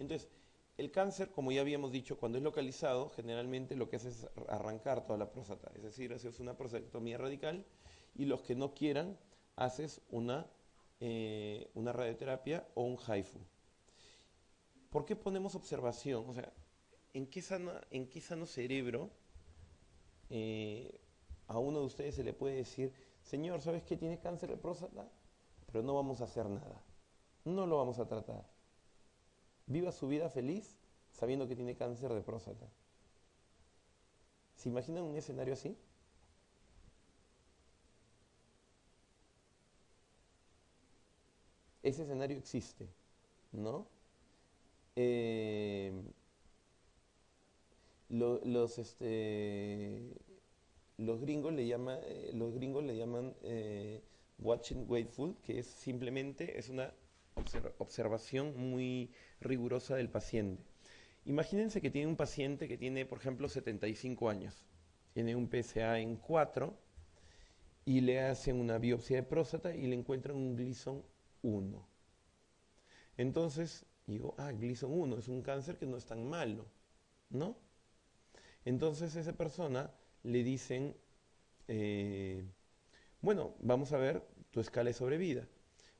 Entonces, el cáncer, como ya habíamos dicho, cuando es localizado, generalmente lo que hace es arrancar toda la próstata, es decir, haces una prostatectomía radical y los que no quieran, haces una radioterapia o un HIFU. ¿Por qué ponemos observación? O sea, en qué sano cerebro eh, a uno de ustedes se le puede decir, señor, ¿sabes que tiene cáncer de próstata? Pero no vamos a hacer nada, no lo vamos a tratar. Viva su vida feliz sabiendo que tiene cáncer de próstata. ¿Se imaginan un escenario así? Ese escenario existe, ¿no? Eh, lo- los, este, los gringos le llaman watch and waitful, que es simplemente es una observación muy rigurosa del paciente. Imagínense que tiene un paciente que tiene, por ejemplo, 75 años, tiene un PSA en 4 y le hacen una biopsia de próstata y le encuentran un Gleason 1. Entonces, digo, Gleason 1 es un cáncer que no es tan malo, ¿no? Entonces a esa persona le dicen, eh, bueno, vamos a ver tu escala de sobrevida.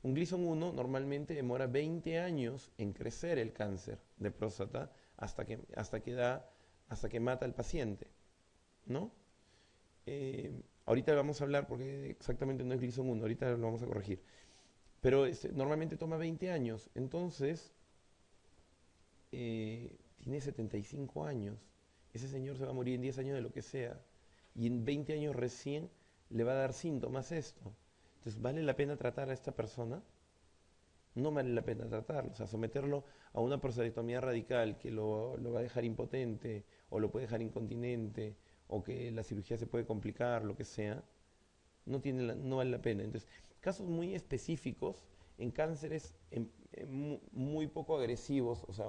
Un Gleason 1 normalmente demora 20 años en crecer el cáncer de próstata hasta que mata al paciente, ¿no? Ahorita vamos a hablar, porque exactamente no es Gleason 1, ahorita lo vamos a corregir. Pero normalmente toma 20 años, entonces tiene 75 años. Ese señor se va a morir en 10 años de lo que sea. Y en 20 años recién le va a dar síntomas esto. Entonces, ¿vale la pena tratar a esta persona? No vale la pena tratarlo. O sea, someterlo a una prostatectomía radical que lo va a dejar impotente, o lo puede dejar incontinente, o que la cirugía se puede complicar, lo que sea, no vale la pena. Entonces, casos muy específicos en cánceres muy poco agresivos, o sea,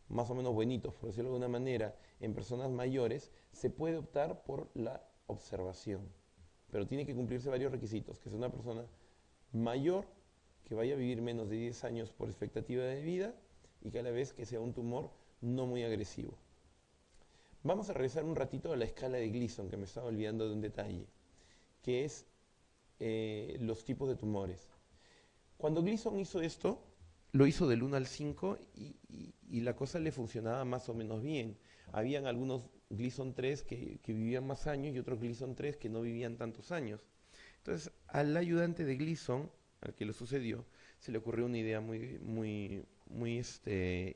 más o menos buenitos, por decirlo de alguna manera, en personas mayores, se puede optar por la observación. Pero tiene que cumplirse varios requisitos, que sea una persona mayor, que vaya a vivir menos de 10 años por expectativa de vida y que a la vez que sea un tumor no muy agresivo. Vamos a revisar un ratito a la escala de Gleason, que me estaba olvidando de un detalle, que es los tipos de tumores. Cuando Gleason hizo esto, lo hizo del 1 al 5 y la cosa le funcionaba más o menos bien. Habían algunos Gleason 3 que vivían más años y otros Gleason 3 que no vivían tantos años. Entonces, al ayudante de Gleason, al que le sucedió, se le ocurrió una idea muy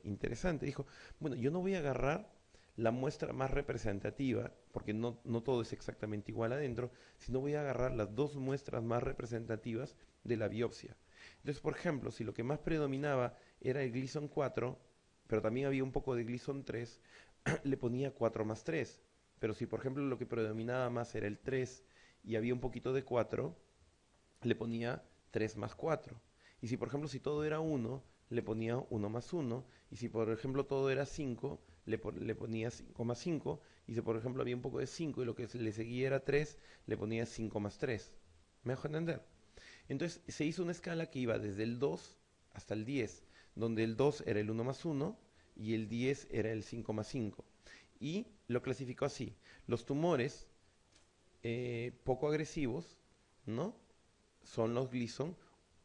interesante. Dijo, bueno, yo no voy a agarrar la muestra más representativa, porque no todo es exactamente igual adentro, sino voy a agarrar las dos muestras más representativas de la biopsia. Entonces, por ejemplo, si lo que más predominaba era el Gleason 4, pero también había un poco de Gleason 3, le ponía 4 más 3. Pero si, por ejemplo, lo que predominaba más era el 3 y había un poquito de 4, le ponía 3 más 4. Y si, por ejemplo, si todo era 1, le ponía 1 más 1. Y si, por ejemplo, todo era 5, le ponía 5 más 5. Y si, por ejemplo, había un poco de 5 y lo que le seguía era 3, le ponía 5 más 3. ¿Me dejo entender? Entonces se hizo una escala que iba desde el 2 hasta el 10, donde el 2 era el 1 más 1 y el 10 era el 5 más 5. Y lo clasificó así. Los tumores poco agresivos, ¿no? Son los Gleason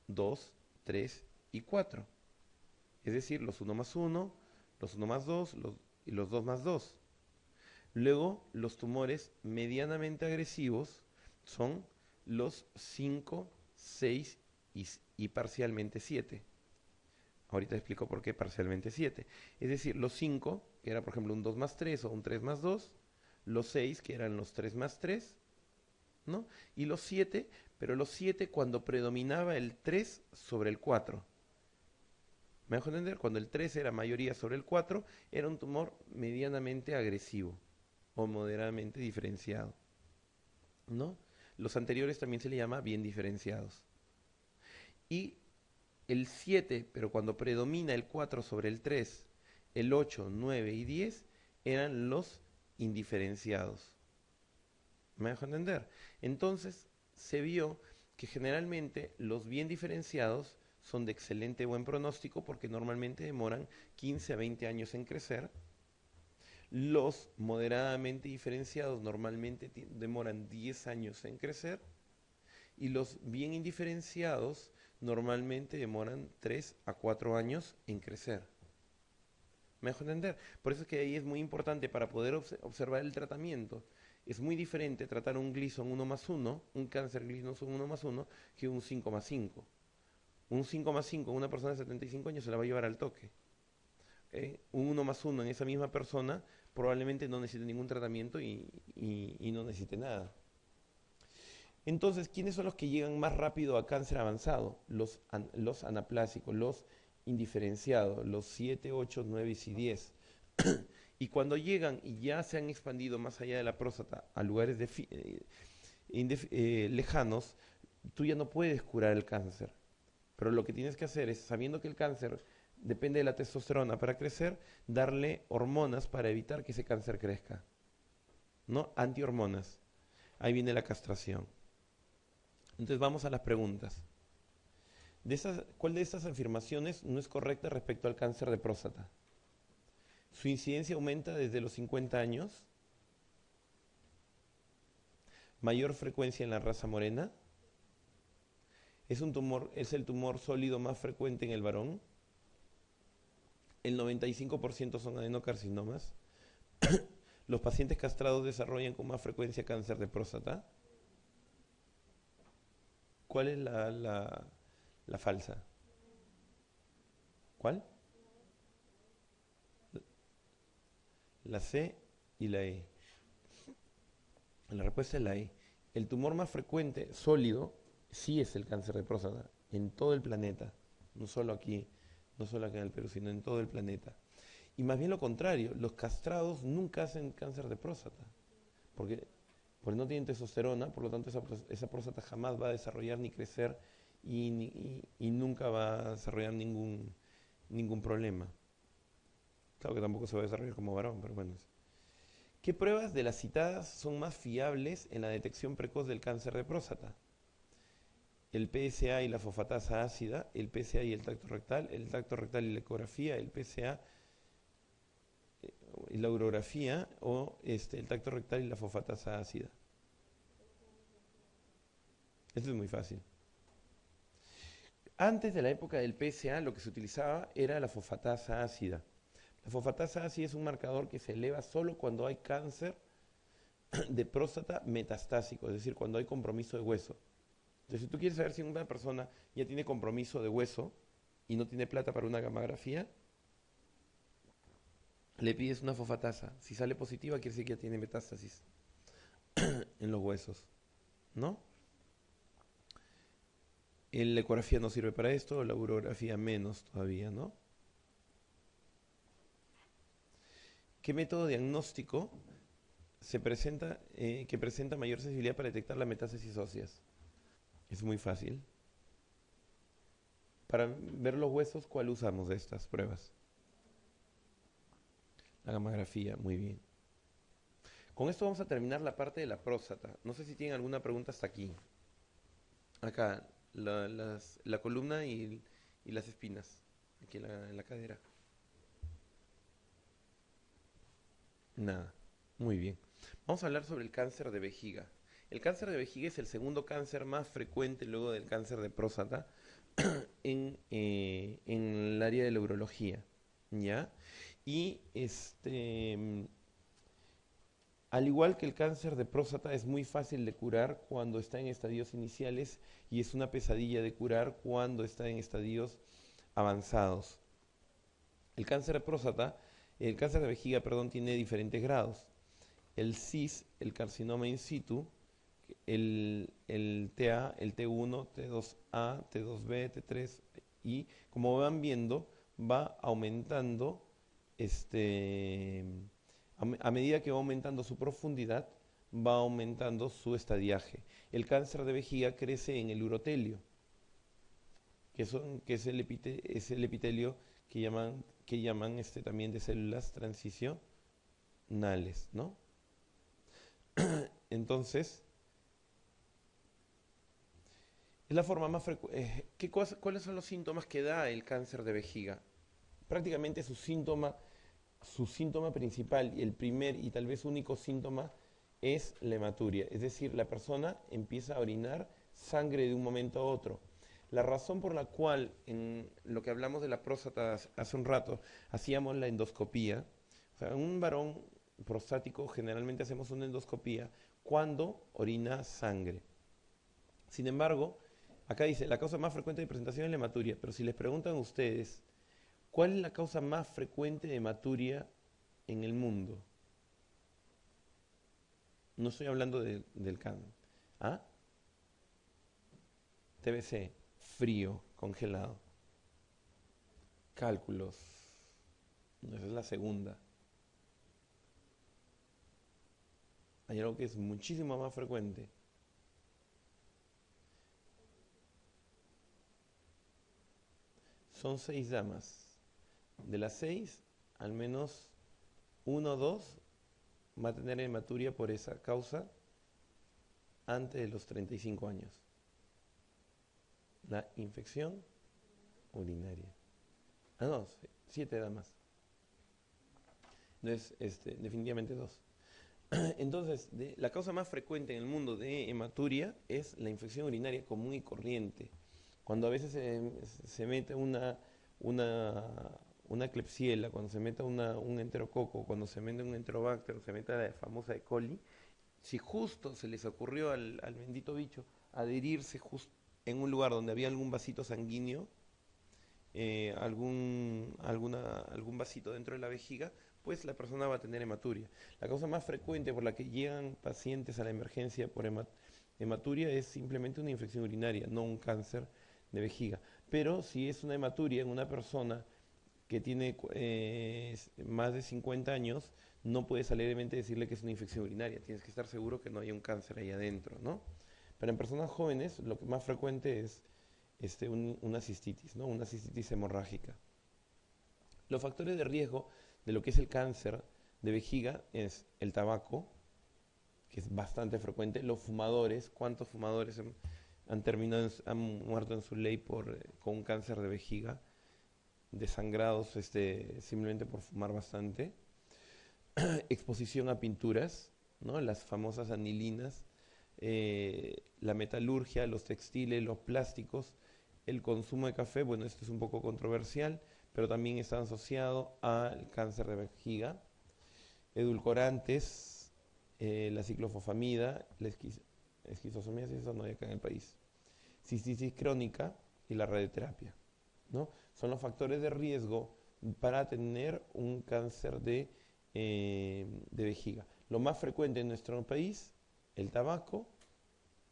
2, 3 y 4. Es decir, los 1 más 1, los 1 más 2 y los 2 más 2. Luego, los tumores medianamente agresivos son los 5, 6 y parcialmente 7. Ahorita explico por qué parcialmente 7. Es decir, los 5, que era por ejemplo un 2 más 3 o un 3 más 2, los 6, que eran los 3 más 3, ¿no? Y los 7, pero los 7 cuando predominaba el 3 sobre el 4. ¿Me dejo entender? Cuando el 3 era mayoría sobre el 4, era un tumor medianamente agresivo o moderadamente diferenciado, ¿no? Los anteriores también se le llama bien diferenciados. Y el 7, pero cuando predomina el 4 sobre el 3, el 8, 9 y 10 eran los indiferenciados. ¿Me dejo entender? Entonces se vio que generalmente los bien diferenciados son de excelente buen pronóstico porque normalmente demoran 15 a 20 años en crecer. Los moderadamente diferenciados normalmente demoran 10 años en crecer y los bien indiferenciados normalmente demoran 3 a 4 años en crecer. ¿Me dejo entender? Por eso es que ahí es muy importante para poder observar el tratamiento. Es muy diferente tratar un Gleason 1+1, un cáncer Gleason 1+1, que un 5+5. Un 5+5 en una persona de 75 años se la va a llevar al toque. Un 1+1 en esa misma persona probablemente no necesite ningún tratamiento y no necesite nada. Entonces, ¿quiénes son los que llegan más rápido a cáncer avanzado? Los anaplásicos, los indiferenciados, los 7, 8, 9 y 10. Y cuando llegan y ya se han expandido más allá de la próstata a lugares lejanos, tú ya no puedes curar el cáncer. Pero lo que tienes que hacer es, sabiendo que el cáncer depende de la testosterona para crecer, darle hormonas para evitar que ese cáncer crezca. ¿No? Antihormonas. Ahí viene la castración. Entonces vamos a las preguntas. ¿Cuál de estas afirmaciones no es correcta respecto al cáncer de próstata? Su incidencia aumenta desde los 50 años. Mayor frecuencia en la raza morena. Es el tumor sólido más frecuente en el varón. El 95% son adenocarcinomas. Los pacientes castrados desarrollan con más frecuencia cáncer de próstata. ¿Cuál es la falsa? ¿Cuál? La C y la E. La respuesta es la E. El tumor más frecuente, sólido, sí es el cáncer de próstata, en todo el planeta. No solo aquí en el Perú, sino en todo el planeta. Y más bien lo contrario, los castrados nunca hacen cáncer de próstata, porque no tienen testosterona, por lo tanto esa próstata jamás va a desarrollar ni crecer y nunca va a desarrollar ningún problema. Claro que tampoco se va a desarrollar como varón, pero bueno. ¿Qué pruebas de las citadas son más fiables en la detección precoz del cáncer de próstata? El PSA y la fosfatasa ácida, el PSA y el tacto rectal y la ecografía, el PSA y la urografía o el tacto rectal y la fosfatasa ácida. Esto es muy fácil. Antes de la época del PSA lo que se utilizaba era la fosfatasa ácida. La fosfatasa ácida es un marcador que se eleva solo cuando hay cáncer de próstata metastásico, es decir, cuando hay compromiso de hueso. Entonces, si tú quieres saber si una persona ya tiene compromiso de hueso y no tiene plata para una gamografía, le pides una fosfatasa. Si sale positiva, quiere decir que ya tiene metástasis en los huesos, ¿no? La ecografía no sirve para esto, la urografía menos todavía, ¿no? ¿Qué método diagnóstico que presenta mayor sensibilidad para detectar las metástasis óseas? Es muy fácil. Para ver los huesos, ¿cuál usamos de estas pruebas? La gamografía, muy bien. Con esto vamos a terminar la parte de la próstata. No sé si tienen alguna pregunta hasta aquí. Acá, la columna y las espinas, aquí en la cadera. Nada, muy bien. Vamos a hablar sobre el cáncer de vejiga. El cáncer de vejiga es el segundo cáncer más frecuente luego del cáncer de próstata en el área de la urología, ¿ya? Y al igual que el cáncer de próstata es muy fácil de curar cuando está en estadios iniciales y es una pesadilla de curar cuando está en estadios avanzados. El cáncer de próstata, el cáncer de vejiga, perdón, tiene diferentes grados. El CIS, el carcinoma in situ, el TA, el T1, T2A, T2B, T3 y como van viendo va aumentando a medida que va aumentando su profundidad va aumentando su estadiaje. El cáncer de vejiga crece en el urotelio, que es el epitelio que llaman también de células transicionales, ¿no? Entonces, Es la forma más frecuente. ¿Cuáles son los síntomas que da el cáncer de vejiga? Prácticamente su síntoma principal y el primer y tal vez único síntoma es la hematuria. Es decir, la persona empieza a orinar sangre de un momento a otro. La razón por la cual en lo que hablamos de la próstata hace un rato hacíamos la endoscopía, o sea, en un varón prostático generalmente hacemos una endoscopía cuando orina sangre. Sin embargo, acá dice, la causa más frecuente de presentación es la hematuria, pero si les preguntan a ustedes, ¿cuál es la causa más frecuente de hematuria en el mundo? No estoy hablando del cáncer. ¿Ah? TBC, frío, congelado. Cálculos. Esa es la segunda. Hay algo que es muchísimo más frecuente. Son 6 damas. De las 6, al menos uno o dos va a tener hematuria por esa causa antes de los 35 años. La infección urinaria. Ah, no, 7 damas. Entonces, definitivamente 2. Entonces, la causa más frecuente en el mundo de hematuria es la infección urinaria común y corriente. Cuando a veces se mete una Klebsiella, cuando se mete un enterococo, cuando se mete un enterobacter, se mete la famosa E. coli, si justo se les ocurrió al bendito bicho adherirse justo en un lugar donde había algún vasito sanguíneo, algún vasito dentro de la vejiga, pues la persona va a tener hematuria. La causa más frecuente por la que llegan pacientes a la emergencia por hematuria es simplemente una infección urinaria, no un cáncer de vejiga. Pero si es una hematuria en una persona que tiene más de 50 años, no puedes alegremente decirle que es una infección urinaria. Tienes que estar seguro que no hay un cáncer ahí adentro, ¿no? Pero en personas jóvenes lo que más frecuente es una cistitis, ¿no? Una cistitis hemorrágica. Los factores de riesgo de lo que es el cáncer de vejiga es el tabaco, que es bastante frecuente, los fumadores, ¿cuántos fumadores han muerto en su ley con un cáncer de vejiga? Desangrados simplemente por fumar bastante. Exposición a pinturas, ¿no? Las famosas anilinas, la metalurgia, los textiles, los plásticos, el consumo de café, bueno, esto es un poco controversial, pero también está asociado al cáncer de vejiga. Edulcorantes, la ciclofosfamida, la esquizosomía, si eso no hay acá en el país. Cistitis crónica y la radioterapia, ¿no? Son los factores de riesgo para tener un cáncer de vejiga. Lo más frecuente en nuestro país, el tabaco,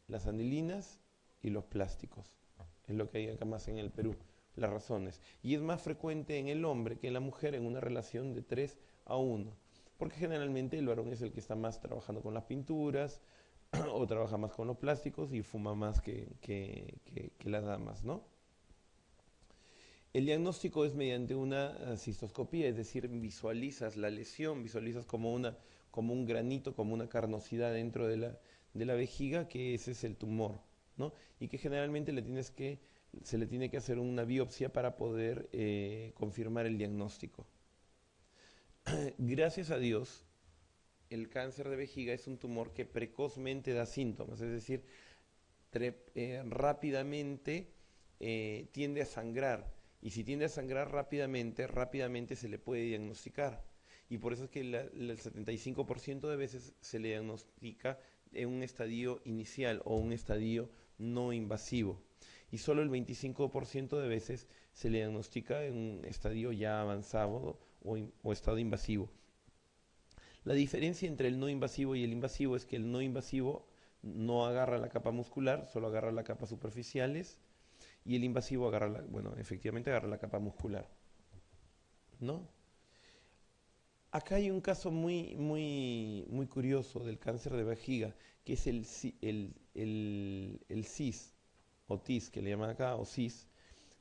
las anilinas y los plásticos. Es lo que hay acá más en el Perú, las razones. Y es más frecuente en el hombre que en la mujer en una relación de 3 a 1. Porque generalmente el varón es el que está más trabajando con las pinturas o trabaja más con los plásticos y fuma más que las damas, ¿no? El diagnóstico es mediante una cistoscopía, es decir, visualizas la lesión, visualizas como un granito, como una carnosidad dentro de la vejiga, que ese es el tumor, ¿no? Y que generalmente se le tiene que hacer una biopsia para poder confirmar el diagnóstico. Gracias a Dios, el cáncer de vejiga es un tumor que precozmente da síntomas, es decir, rápidamente tiende a sangrar. Y si tiende a sangrar rápidamente se le puede diagnosticar. Y por eso es que el 75% de veces se le diagnostica en un estadio inicial o un estadio no invasivo. Y solo el 25% de veces se le diagnostica en un estadio ya avanzado o estado invasivo. La diferencia entre el no invasivo y el invasivo es que el no invasivo no agarra la capa muscular, solo agarra la capa superficiales, y el invasivo efectivamente agarra la capa muscular, ¿no? Acá hay un caso muy curioso del cáncer de vejiga, que es el CIS, o TIS, que le llaman acá, o CIS,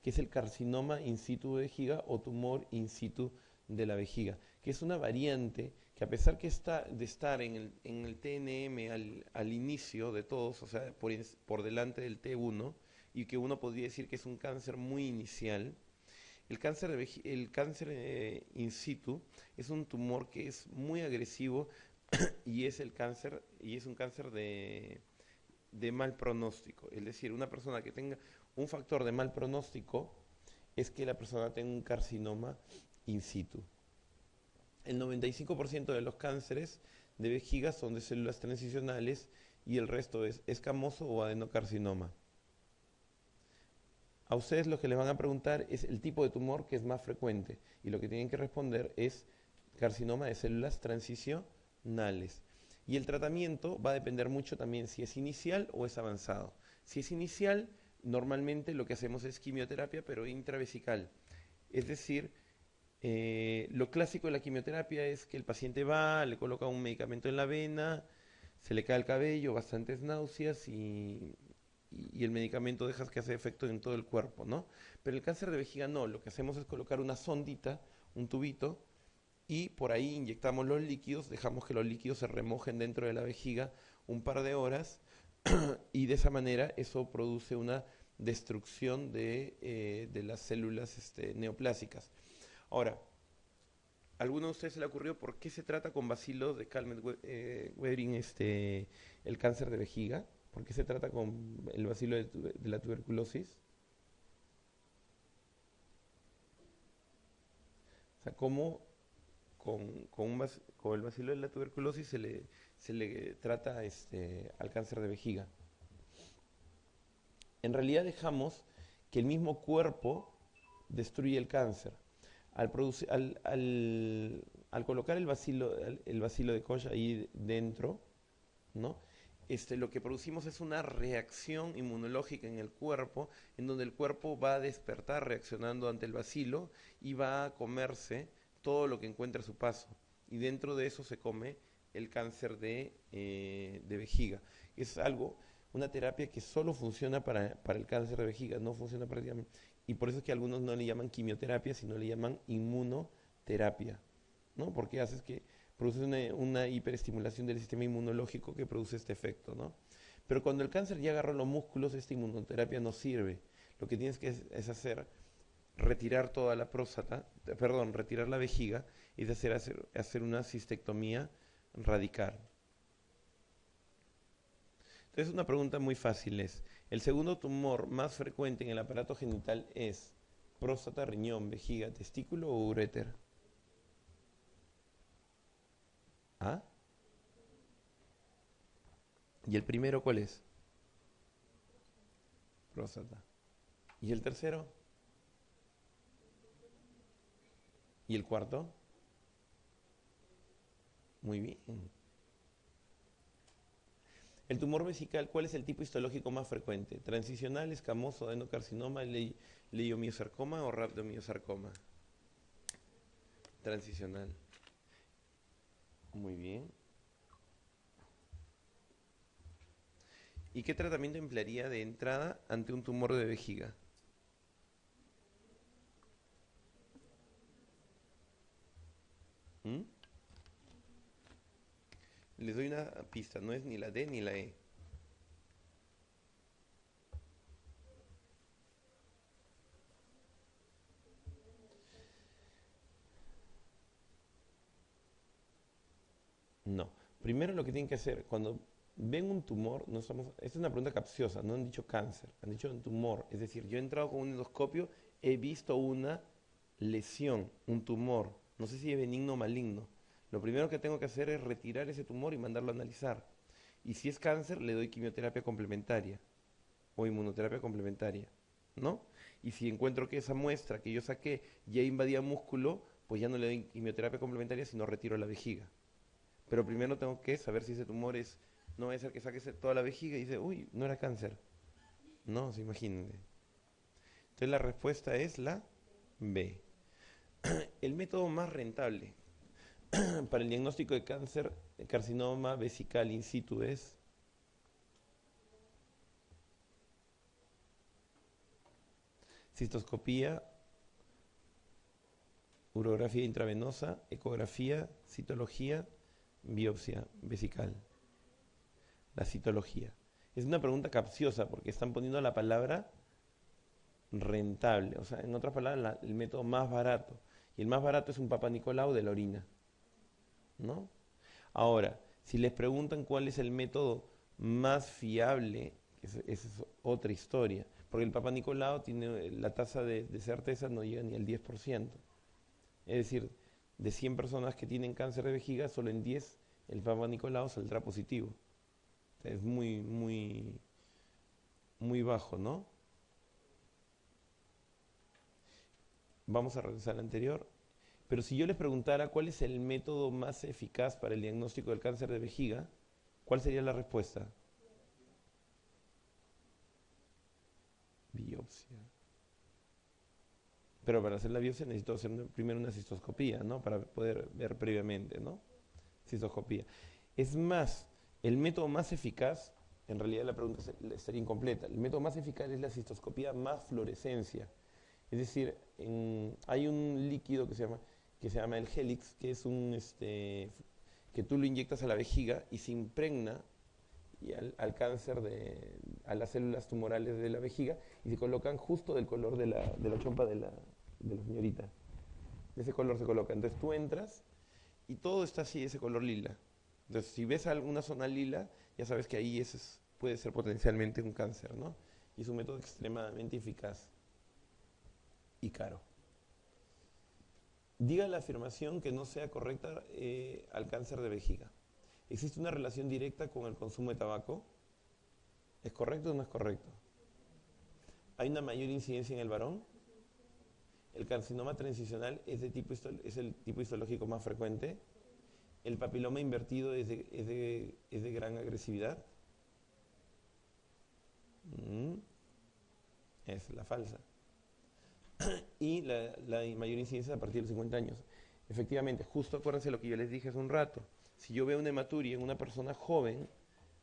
que es el carcinoma in situ de vejiga o tumor in situ de la vejiga, que es una variante que a pesar de estar en el TNM al inicio de todos, o sea, por delante del T1, y que uno podría decir que es un cáncer muy inicial. El cáncer in situ es un tumor que es muy agresivo y es un cáncer de mal pronóstico. Es decir, una persona que tenga un factor de mal pronóstico es que la persona tenga un carcinoma in situ. El 95% de los cánceres de vejiga son de células transicionales y el resto es escamoso o adenocarcinoma. A ustedes lo que les van a preguntar es el tipo de tumor que es más frecuente y lo que tienen que responder es carcinoma de células transicionales. Y el tratamiento va a depender mucho también si es inicial o es avanzado. Si es inicial, normalmente lo que hacemos es quimioterapia, pero intravesical. Es decir, lo clásico de la quimioterapia es que el paciente va, le coloca un medicamento en la vena, se le cae el cabello, bastantes náuseas y el medicamento deja que hace efecto en todo el cuerpo, ¿no? Pero el cáncer de vejiga no, lo que hacemos es colocar una sondita, un tubito, y por ahí inyectamos los líquidos, dejamos que los líquidos se remojen dentro de la vejiga un par de horas y de esa manera eso produce una destrucción de las células neoplásicas. Ahora, ¿a alguno de ustedes se le ocurrió por qué se trata con bacilo de Calmette-Guerin el cáncer de vejiga? ¿Por qué se trata con el bacilo de la tuberculosis? O sea, ¿cómo con el bacilo de la tuberculosis se le trata al cáncer de vejiga? En realidad dejamos que el mismo cuerpo destruye el cáncer. Al colocar el bacilo de Koch ahí dentro, ¿no? Lo que producimos es una reacción inmunológica en el cuerpo, en donde el cuerpo va a despertar reaccionando ante el bacilo y va a comerse todo lo que encuentra a su paso. Y dentro de eso se come el cáncer de vejiga. Es una terapia que solo funciona para el cáncer de vejiga, no funciona prácticamente. Y por eso es que algunos no le llaman quimioterapia, sino le llaman inmunoterapia, ¿no? Porque haces que produce una hiperestimulación del sistema inmunológico que produce este efecto, ¿no? Pero cuando el cáncer ya agarró los músculos, esta inmunoterapia no sirve. Lo que tienes que es hacer, retirar toda la próstata, retirar la vejiga y hacer una cistectomía radical. Entonces una pregunta muy fácil es, ¿el segundo tumor más frecuente en el aparato genital es próstata, riñón, vejiga, testículo o uréter? ¿Ah? ¿Y el primero cuál es? Próstata. ¿Y el tercero? ¿Y el cuarto? Muy bien. El tumor vesical, ¿cuál es el tipo histológico más frecuente? ¿Transicional, escamoso, adenocarcinoma, leiomiosarcoma o rhabdomiosarcoma? Transicional. Muy bien. ¿Y qué tratamiento emplearía de entrada ante un tumor de vejiga? ¿Mm? Les doy una pista, no es ni la D ni la E. No. Primero lo que tienen que hacer, cuando ven un tumor, esta es una pregunta capciosa, no han dicho cáncer, han dicho un tumor. Es decir, yo he entrado con un endoscopio, he visto una lesión, un tumor, no sé si es benigno o maligno. Lo primero que tengo que hacer es retirar ese tumor y mandarlo a analizar. Y si es cáncer, le doy quimioterapia complementaria o inmunoterapia complementaria, ¿no? Y si encuentro que esa muestra que yo saqué ya invadía músculo, pues ya no le doy quimioterapia complementaria, sino retiro la vejiga. Pero primero tengo que saber si ese tumor no va a ser que saque toda la vejiga y dice, uy, no era cáncer. No, se imagínense. Entonces la respuesta es la B. El método más rentable para el diagnóstico de cáncer, de carcinoma vesical in situ es cistoscopía, urografía intravenosa, ecografía, citología, biopsia vesical. La citología. Es una pregunta capciosa porque están poniendo la palabra rentable. O sea, en otras palabras, el método más barato. Y el más barato es un Papa Nicolau de la orina, ¿no? Ahora, si les preguntan cuál es el método más fiable, esa es otra historia. Porque el Papa Nicolau tiene la tasa de certeza no llega ni al 10%. Es decir, de 100 personas que tienen cáncer de vejiga, solo en 10 el Papa Nicolau saldrá positivo. O sea, es muy bajo, ¿no? Vamos a regresar al anterior. Pero si yo les preguntara cuál es el método más eficaz para el diagnóstico del cáncer de vejiga, ¿cuál sería la respuesta? Biopsia. Pero para hacer la biopsia necesito hacer primero una cistoscopía, ¿no? Para poder ver previamente, ¿no? Cistoscopía. Es más, el método más eficaz, en realidad la pregunta estaría incompleta, el método más eficaz es la cistoscopía más fluorescencia. Es decir, hay un líquido que se llama el Helix, que es que tú lo inyectas a la vejiga y se impregna y al cáncer a las células tumorales de la vejiga y se colocan justo del color de la chompa de la señorita. De ese color se coloca. Entonces tú entras y todo está así, ese color lila. Entonces si ves alguna zona lila, ya sabes que ahí puede ser potencialmente un cáncer, ¿no? Y es un método extremadamente eficaz y caro. Diga la afirmación que no sea correcta al cáncer de vejiga. ¿Existe una relación directa con el consumo de tabaco? ¿Es correcto o no es correcto? ¿Hay una mayor incidencia en el varón? ¿El carcinoma transicional es el tipo histológico más frecuente? ¿El papiloma invertido es de gran agresividad? Es la falsa. Y la mayor incidencia a partir de los 50 años. Efectivamente, justo acuérdense lo que yo les dije hace un rato. Si yo veo una hematuria en una persona joven,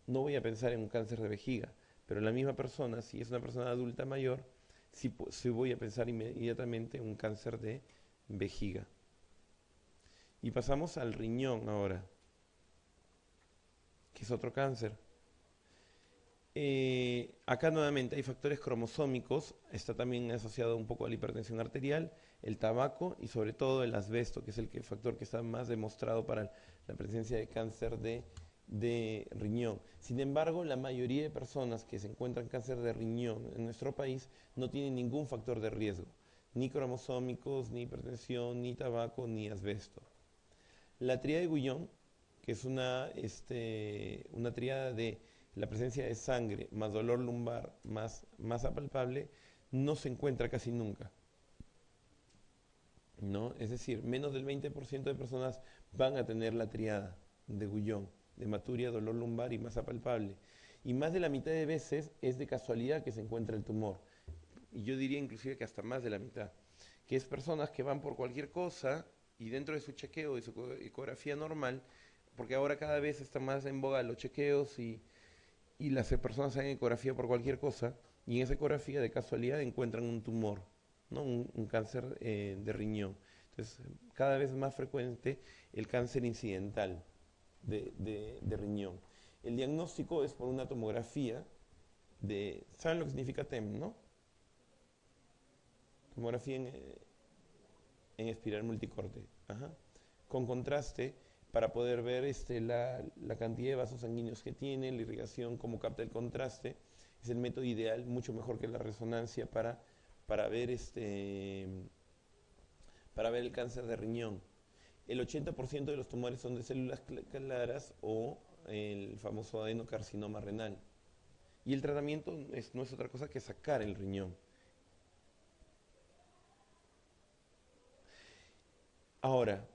no voy a pensar en un cáncer de vejiga, pero la misma persona, si es una persona adulta mayor, sí voy a pensar inmediatamente en un cáncer de vejiga. Y pasamos al riñón ahora, que es otro cáncer. Acá nuevamente hay factores cromosómicos, está también asociado un poco a la hipertensión arterial, el tabaco y sobre todo el asbesto, que es el factor que está más demostrado para la presencia de cáncer de riñón. Sin embargo, la mayoría de personas que se encuentran cáncer de riñón en nuestro país no tienen ningún factor de riesgo, ni cromosómicos, ni hipertensión, ni tabaco, ni asbesto. La tríada de Guillain, que es una tríada de la presencia de sangre más dolor lumbar más masa palpable, no se encuentra casi nunca, ¿no? Es decir, menos del 20% de personas van a tener la triada de Guillain, de hematuria, dolor lumbar y masa palpable. Y más de la mitad de veces es de casualidad que se encuentra el tumor. Y yo diría inclusive que hasta más de la mitad. Que es personas que van por cualquier cosa y dentro de su chequeo, de su ecografía normal, porque ahora cada vez está más en boga los chequeos y las personas hacen ecografía por cualquier cosa y en esa ecografía de casualidad encuentran un tumor, ¿no? un cáncer de riñón. Entonces, cada vez más frecuente el cáncer incidental de riñón. El diagnóstico es por una tomografía ¿saben lo que significa TEM, no? Tomografía en espiral multicorte. Ajá. Con contraste para poder ver la cantidad de vasos sanguíneos que tiene, la irrigación, cómo capta el contraste. Es el método ideal, mucho mejor que la resonancia para ver el cáncer de riñón. El 80% de los tumores son de células claras o el famoso adenocarcinoma renal. Y el tratamiento no es otra cosa que sacar el riñón. Ahora,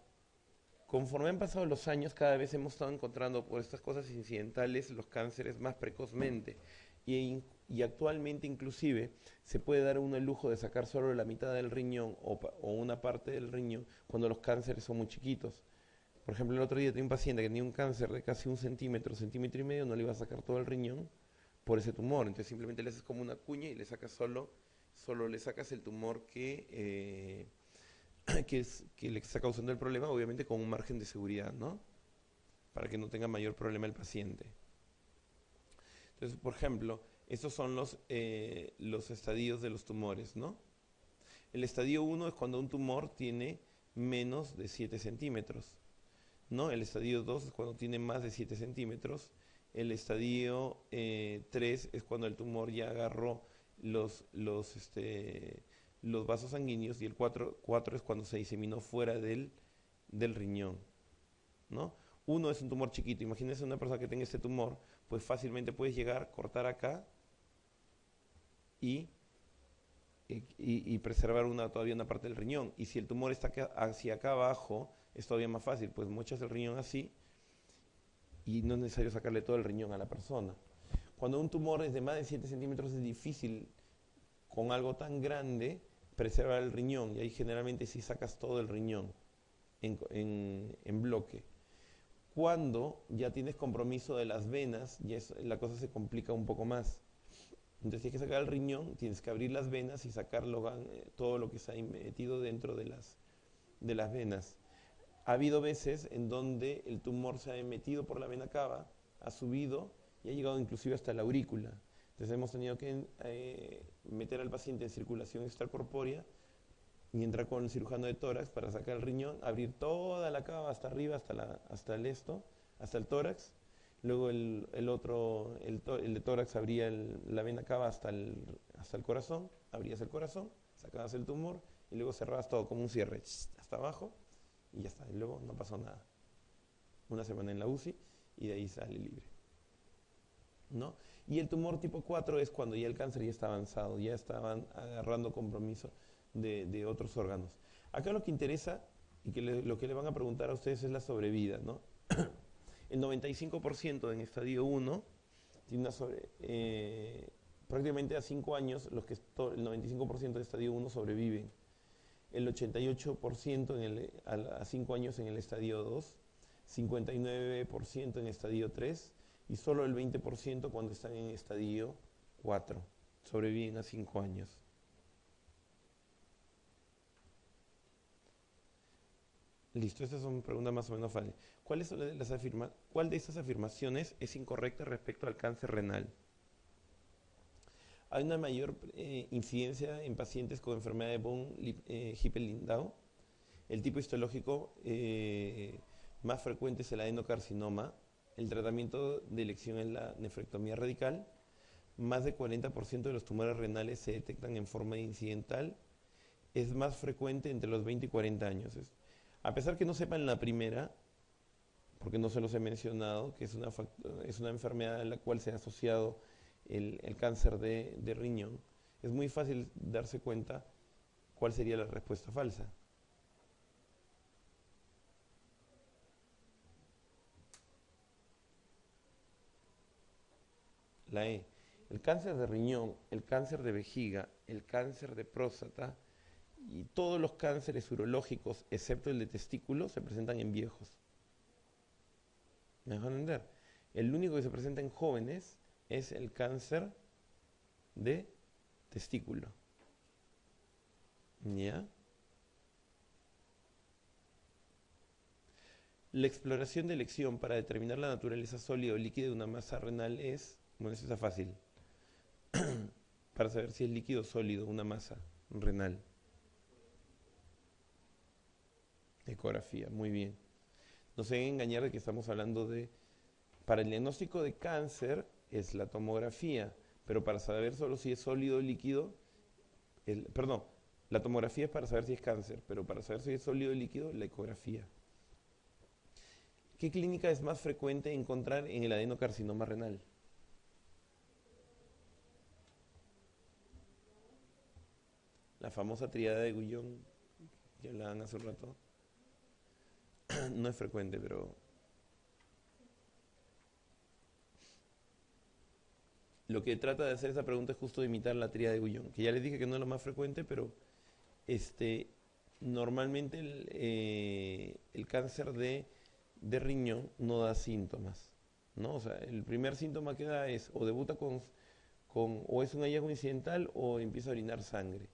conforme han pasado los años, cada vez hemos estado encontrando por estas cosas incidentales los cánceres más precozmente. Y actualmente inclusive se puede dar uno el lujo de sacar solo la mitad del riñón o una parte del riñón cuando los cánceres son muy chiquitos. Por ejemplo, el otro día tenía un paciente que tenía un cáncer de casi 1 centímetro y medio, no le iba a sacar todo el riñón por ese tumor. Entonces simplemente le haces como una cuña y le sacas solo le sacas el tumor que le está causando el problema, obviamente con un margen de seguridad, ¿no? Para que no tenga mayor problema el paciente. Entonces, por ejemplo, Estos son los estadios de los tumores, ¿no? El estadio 1 es cuando un tumor tiene menos de 7 centímetros, ¿no? El estadio 2 es cuando tiene más de 7 centímetros. El estadio 3 es cuando el tumor ya agarró los vasos sanguíneos, y el 4 es cuando se diseminó fuera del riñón, ¿no? Uno es un tumor chiquito. Imagínense una persona que tenga este tumor, pues fácilmente puedes llegar, cortar acá y, y preservar todavía una parte del riñón. Y si el tumor está hacia acá abajo, es todavía más fácil, pues mochas el riñón así y no es necesario sacarle todo el riñón a la persona. Cuando un tumor es de más de 7 centímetros es difícil con algo tan grande preservar el riñón, y ahí generalmente sí sacas todo el riñón en bloque. Cuando ya tienes compromiso de las venas, la cosa se complica un poco más. Entonces tienes que sacar el riñón, tienes que abrir las venas y sacar todo lo que se ha metido dentro de las venas. Ha habido veces en donde el tumor se ha metido por la vena cava, ha subido y ha llegado inclusive hasta la aurícula. Entonces hemos tenido que meter al paciente en circulación extracorpórea y entrar con el cirujano de tórax para sacar el riñón, abrir toda la cava hasta arriba, hasta el tórax. Luego el de tórax abría la vena cava hasta el corazón, abrías el corazón, sacabas el tumor y luego cerrabas todo como un cierre, hasta abajo, y ya está. Y luego no pasó nada. Una semana en la UCI y de ahí sale libre, ¿no? Y el tumor tipo 4 es cuando ya el cáncer ya está avanzado, ya estaban agarrando compromiso de otros órganos. Acá lo que interesa y lo que le van a preguntar a ustedes es la sobrevida, ¿no? El 95% en estadio 1 tiene prácticamente a 5 años, el 95% de estadio 1 sobreviven. El 88% a 5 años en el estadio 2, 59% en estadio 3 y solo el 20% cuando están en estadio 4. Sobreviven a 5 años. Listo, estas son preguntas más o menos fáciles. ¿Cuál de estas afirmaciones es incorrecta respecto al cáncer renal? Hay una mayor incidencia en pacientes con enfermedad de von Hippel-Lindau. El tipo histológico más frecuente es el adenocarcinoma. El tratamiento de elección es la nefrectomía radical. Más de 40% de los tumores renales se detectan en forma incidental. Es más frecuente entre los 20 y 40 años. A pesar que no sepan la primera, porque no se los he mencionado, que es una enfermedad a la cual se ha asociado el cáncer de riñón, es muy fácil darse cuenta cuál sería la respuesta falsa. La E. El cáncer de riñón, el cáncer de vejiga, el cáncer de próstata y todos los cánceres urológicos, excepto el de testículo, se presentan en viejos. ¿Me dejan entender? El único que se presenta en jóvenes es el cáncer de testículo. ¿Ya? La exploración de elección para determinar la naturaleza sólida o líquida de una masa renal es, bueno, eso está fácil, para saber si es líquido o sólido una masa renal. Ecografía, muy bien. No se deben engañar de que estamos hablando para el diagnóstico de cáncer es la tomografía, pero para saber solo si es sólido o líquido, perdón, la tomografía es para saber si es cáncer, pero para saber si es sólido o líquido, la ecografía. ¿Qué clínica es más frecuente encontrar en el adenocarcinoma renal? La famosa triada de Guyon, que hablaban hace un rato. No es frecuente, pero lo que trata de hacer esa pregunta es justo imitar la triada de Guyon, que ya les dije que no es lo más frecuente, pero normalmente el cáncer de riñón no da síntomas, ¿no? O sea, el primer síntoma que da es o debuta o es un hallazgo incidental o empieza a orinar sangre.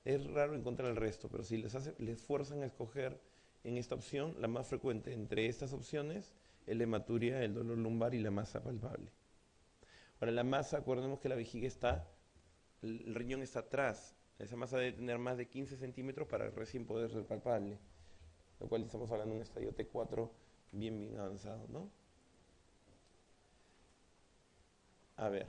Es raro encontrar el resto, pero si les fuerzan a escoger en esta opción, la más frecuente entre estas opciones es la hematuria, el dolor lumbar y la masa palpable. Ahora, la masa, acordemos que la vejiga está, el riñón está atrás. Esa masa debe tener más de 15 centímetros para recién poder ser palpable, lo cual estamos hablando de un estadio T4 bien avanzado, ¿no? A ver,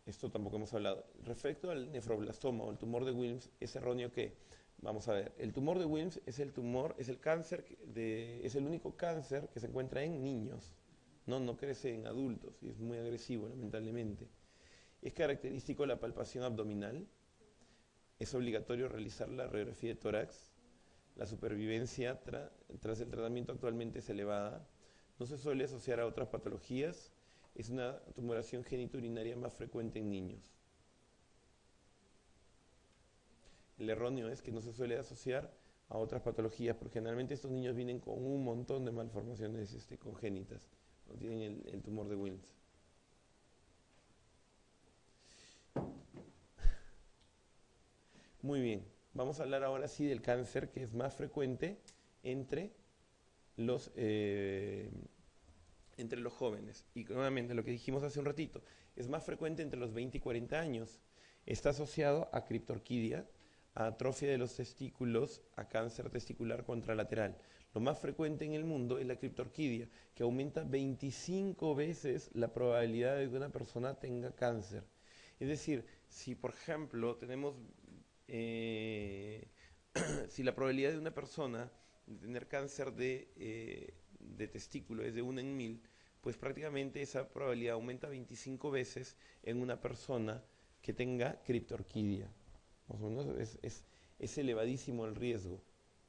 esto tampoco hemos hablado. Respecto al nefroblastoma o el tumor de Wilms, ¿es erróneo que? Vamos a ver, el tumor de Wilms es el tumor, es el cáncer, es el único cáncer que se encuentra en niños, no crece en adultos y es muy agresivo, lamentablemente. Es característico la palpación abdominal, es obligatorio realizar la radiografía de tórax, la supervivencia tras el tratamiento actualmente es elevada, no se suele asociar a otras patologías, es una tumoración genitourinaria más frecuente en niños. El erróneo es que no se suele asociar a otras patologías, porque generalmente estos niños vienen con un montón de malformaciones congénitas, cuando tienen el tumor de Wilms. Muy bien, vamos a hablar ahora sí del cáncer que es más frecuente entre los jóvenes. Y nuevamente lo que dijimos hace un ratito, es más frecuente entre los 20 y 40 años. Está asociado a criptorquidia, a atrofia de los testículos, a cáncer testicular contralateral. Lo más frecuente en el mundo es la criptorquidia, que aumenta 25 veces la probabilidad de que una persona tenga cáncer. Es decir, si por ejemplo tenemos, si la probabilidad de una persona de tener cáncer de testículo es de 1 en 1000, pues prácticamente esa probabilidad aumenta 25 veces en una persona que tenga criptorquidia. Más o menos es elevadísimo el riesgo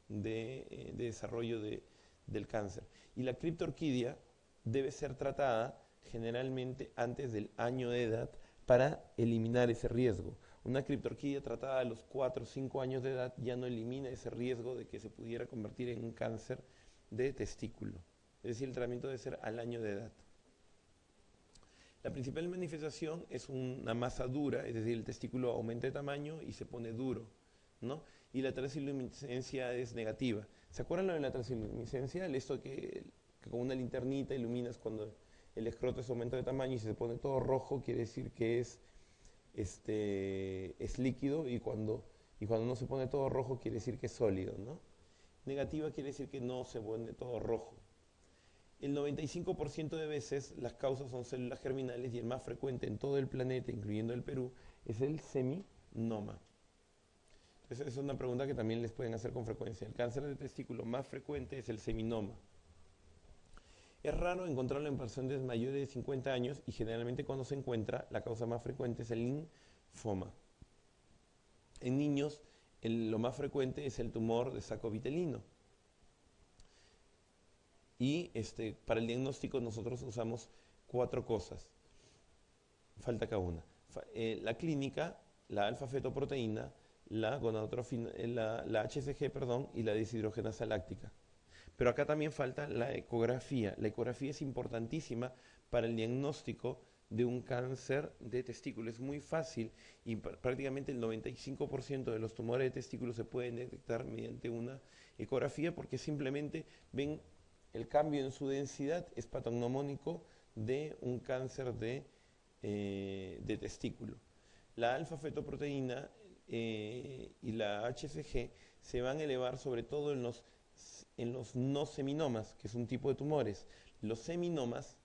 de desarrollo del cáncer. Y la criptorquidia debe ser tratada generalmente antes del año de edad para eliminar ese riesgo. Una criptorquidia tratada a los 4 o 5 años de edad ya no elimina ese riesgo de que se pudiera convertir en un cáncer de testículo. Es decir, el tratamiento debe ser al año de edad. La principal manifestación es una masa dura, es decir, el testículo aumenta de tamaño y se pone duro, ¿no? Y la transluminiscencia es negativa. ¿Se acuerdan lo de la transluminiscencia? Esto que con una linternita iluminas cuando el escroto se aumenta de tamaño y se pone todo rojo, quiere decir que es líquido, y cuando no se pone todo rojo quiere decir que es sólido, ¿no? Negativa quiere decir que no se pone todo rojo. El 95% de veces las causas son células germinales y el más frecuente en todo el planeta, incluyendo el Perú, es el seminoma. Entonces, es una pregunta que también les pueden hacer con frecuencia. El cáncer de testículo más frecuente es el seminoma. Es raro encontrarlo en personas mayores de 50 años y generalmente cuando se encuentra, la causa más frecuente es el linfoma. En niños, lo más frecuente es el tumor de saco vitelino. Y para el diagnóstico nosotros usamos 4 cosas. Falta cada una. La clínica, la alfa-fetoproteína, la HCG, y la deshidrogenasa láctica. Pero acá también falta la ecografía. La ecografía es importantísima para el diagnóstico de un cáncer de testículo. Es muy fácil y prácticamente el 95% de los tumores de testículo se pueden detectar mediante una ecografía, porque simplemente ven el cambio en su densidad, es patognomónico de un cáncer de testículo. La alfa-fetoproteína y la HCG se van a elevar sobre todo en los no seminomas, que es un tipo de tumores. Los seminomas,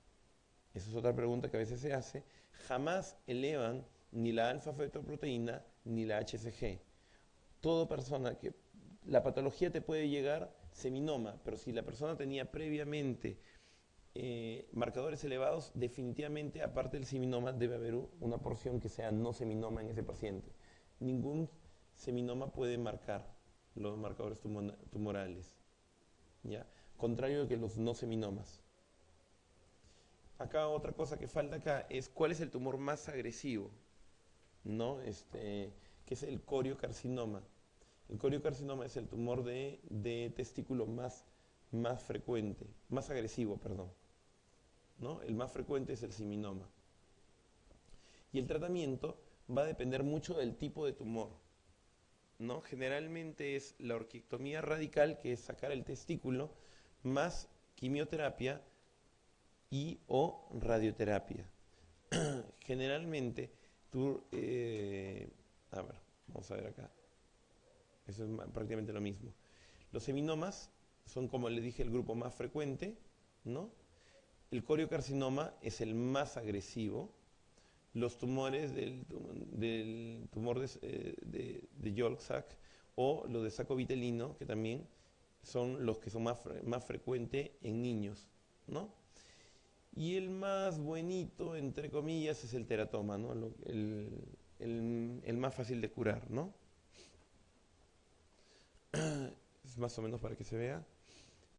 esa es otra pregunta que a veces se hace, jamás elevan ni la alfa-fetoproteína ni la HCG. Toda persona que la patología te puede llegar seminoma, pero si la persona tenía previamente marcadores elevados, definitivamente, aparte del seminoma, debe haber una porción que sea no seminoma en ese paciente. Ningún seminoma puede marcar los marcadores tumorales, ¿ya? Contrario que los no seminomas. Acá otra cosa que falta acá es cuál es el tumor más agresivo, ¿no? Que es el coriocarcinoma. El coriocarcinoma es el tumor de testículo más frecuente, más agresivo, perdón, ¿no? El más frecuente es el seminoma. Y el tratamiento va a depender mucho del tipo de tumor, ¿no? Generalmente es la orquiectomía radical, que es sacar el testículo, más quimioterapia y o radioterapia. Generalmente, tú, a ver, vamos a ver acá. Eso es prácticamente lo mismo. Los seminomas son, como le dije, el grupo más frecuente, ¿no? El coriocarcinoma es el más agresivo. Los tumores del tumor de York-Sack o los de saco vitelino, que también son los que son más frecuentes en niños, ¿no? Y el más buenito, entre comillas, es el teratoma, ¿no? El más fácil de curar, ¿no? Es más o menos para que se vea.